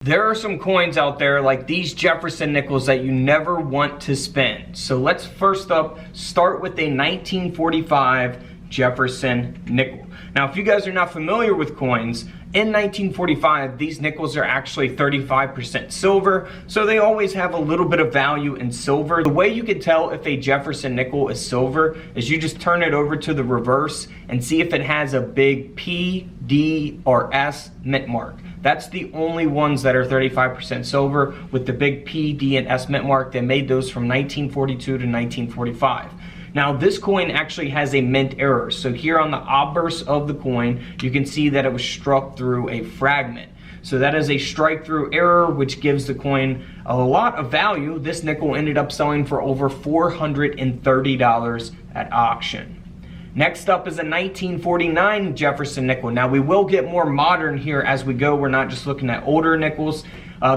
There are some coins out there like these Jefferson nickels that you never want to spend. So let's first up start with a 1945 Jefferson nickel. Now, if you guys are not familiar with coins, in 1945, these nickels are actually 35% silver, so they always have a little bit of value in silver. The way you can tell if a Jefferson nickel is silver is you just turn it over to the reverse and see if it has a big P, D, or S mint mark. That's the only ones that are 35% silver with the big P, D, and S mint mark. They made those from 1942 to 1945. Now, this coin actually has a mint error. So here on the obverse of the coin, you can see that it was struck through a fragment. So that is a strike through error, which gives the coin a lot of value. This nickel ended up selling for over $430 at auction. Next up is a 1949 Jefferson nickel. Now, we will get more modern here as we go. We're not just looking at older nickels.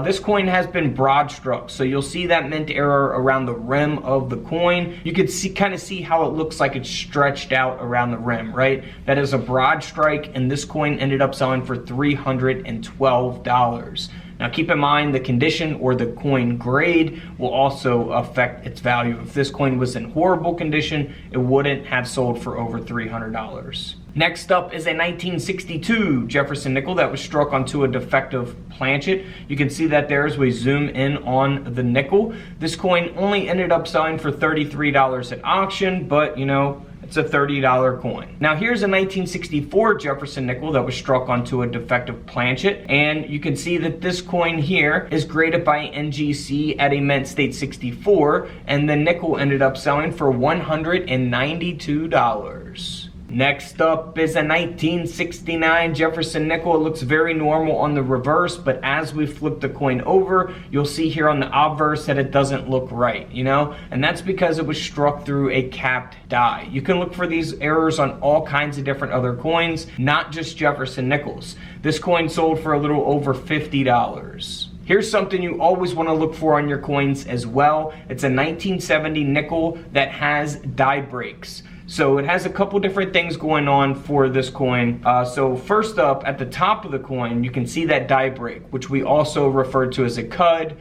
This coin has been broad struck, so you'll see that mint error around the rim of the coin. You can kind of see how it looks like it's stretched out around the rim, right? That is a broad strike, and this coin ended up selling for $312. Now, keep in mind the condition or the coin grade will also affect its value. If this coin was in horrible condition, it wouldn't have sold for over $300. Next up is a 1962 Jefferson nickel that was struck onto a defective planchet. You can see that there as we zoom in on the nickel. This coin only ended up selling for $33 at auction, but you know, it's a $30 coin. Now, here's a 1964 Jefferson nickel that was struck onto a defective planchet, and you can see that this coin here is graded by NGC at a mint state 64, and the nickel ended up selling for $192. Next up is a 1969 Jefferson nickel. It looks very normal on the reverse, but as we flip the coin over, you'll see here on the obverse that it doesn't look right, you know? And that's because it was struck through a capped die. You can look for these errors on all kinds of different other coins, not just Jefferson nickels. This coin sold for a little over $50. Here's something you always want to look for on your coins as well. It's a 1970 nickel that has die breaks. So it has a couple different things going on for this coin. So first up, at the top of the coin, you can see that die break, which we also refer to as a cud,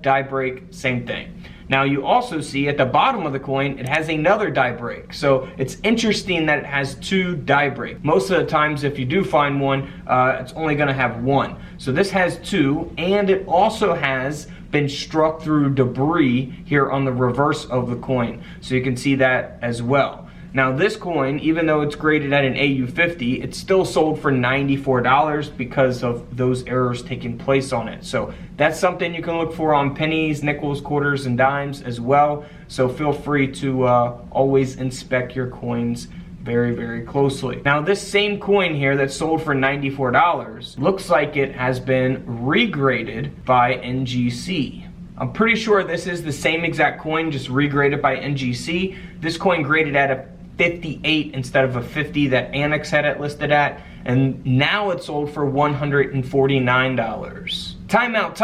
die break, same thing. Now you also see at the bottom of the coin, it has another die break. So it's interesting that it has two die breaks. Most of the times if you do find one, it's only gonna have one. So this has two, and it also has been struck through debris here on the reverse of the coin. So you can see that as well. Now this coin, even though it's graded at an AU50, it's still sold for $94 because of those errors taking place on it. So that's something you can look for on pennies, nickels, quarters, and dimes as well. So feel free to always inspect your coins very, very closely. Now this same coin here that sold for $94 looks like it has been regraded by NGC. I'm pretty sure this is the same exact coin, just regraded by NGC. This coin graded at a 58 instead of a 50 that Annex had it listed at, and now it sold for $149. Time out,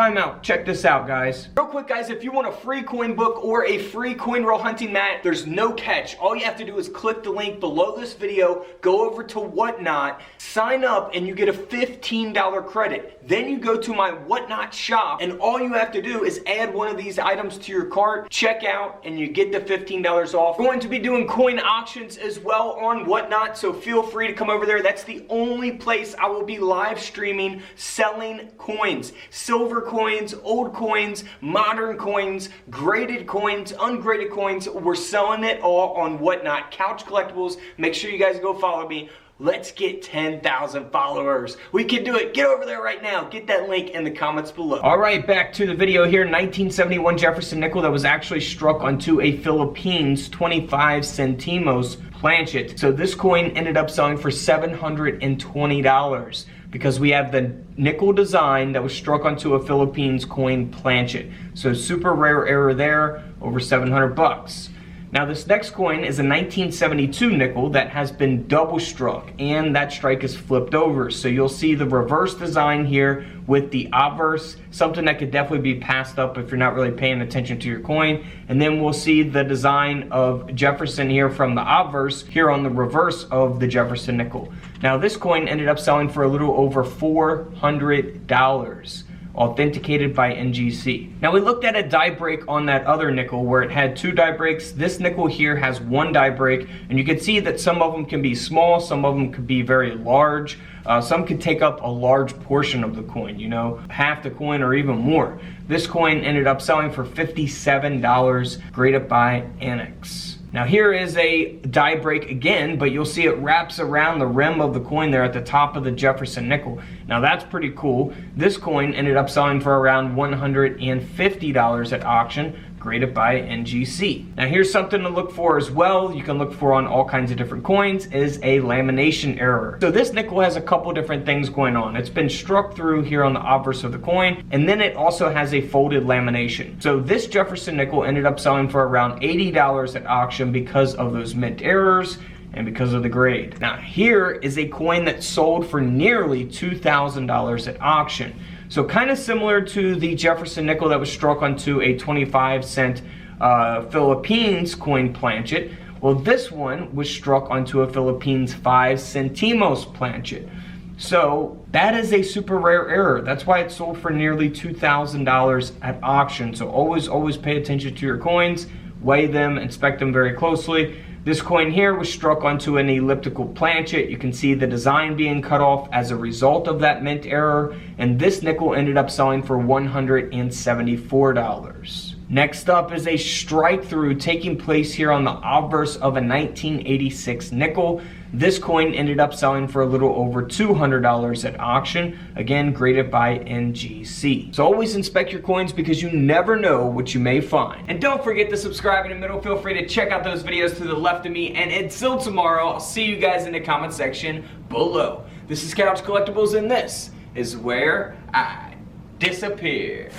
check this out, guys. Real quick, guys, if you want a free coin book or a free coin roll hunting mat, there's no catch. All you have to do is click the link below this video, go over to Whatnot, sign up, and you get a $15 credit. Then you go to my Whatnot shop, and all you have to do is add one of these items to your cart, check out, and you get the $15 off. We're going to be doing coin auctions as well on Whatnot, so feel free to come over there. That's the only place I will be live streaming selling coins. Silver coins, old coins, modern coins, graded coins, ungraded coins. We're selling it all on Whatnot. Couch Collectibles. Make sure you guys go follow me. Let's get 10,000 followers. We can do it. Get over there right now. Get that link in the comments below. All right, back to the video here. 1971 Jefferson nickel that was actually struck onto a Philippines 25 centimos planchet. So this coin ended up selling for $720 because we have the nickel design that was struck onto a Philippines coin planchet. So super rare error there, over 700 bucks. Now this next coin is a 1972 nickel that has been double struck, and that strike is flipped over. So you'll see the reverse design here with the obverse, something that could definitely be passed up if you're not really paying attention to your coin. And then we'll see the design of Jefferson here from the obverse here on the reverse of the Jefferson nickel. Now this coin ended up selling for a little over $400. authenticated by NGC. Now we looked at a die break on that other nickel where it had 2 die breaks. This nickel here has 1 die break, and you can see that some of them can be small, some of them could be very large. Some could take up a large portion of the coin, you know, half the coin or even more. This coin ended up selling for $57, graded by Annex. Now here is a die break again, but you'll see it wraps around the rim of the coin there at the top of the Jefferson nickel. Now that's pretty cool. This coin ended up selling for around $150 at auction, graded by NGC. Now here's something to look for as well, you can look for on all kinds of different coins, is a lamination error. So this nickel has a couple different things going on. It's been struck through here on the obverse of the coin, and then it also has a folded lamination. So this Jefferson nickel ended up selling for around $80 at auction because of those mint errors and because of the grade. Now here is a coin that sold for nearly $2,000 at auction. So kind of similar to the Jefferson nickel that was struck onto a 25-cent Philippines coin planchet. Well, this one was struck onto a Philippines 5 centimos planchet. So that is a super rare error. That's why it sold for nearly $2,000 at auction. So always pay attention to your coins, weigh them, inspect them very closely. This coin here was struck onto an elliptical planchet. You can see the design being cut off as a result of that mint error, and this nickel ended up selling for $174. Next up is a strike through taking place here on the obverse of a 1986 nickel. This coin ended up selling for a little over $200 at auction, again graded by NGC. So always inspect your coins because you never know what you may find. And don't forget to subscribe in the middle. Feel free to check out those videos to the left of me, and until tomorrow, I'll see you guys in the comment section below. This is Couch Collectibles, and this is where I disappear.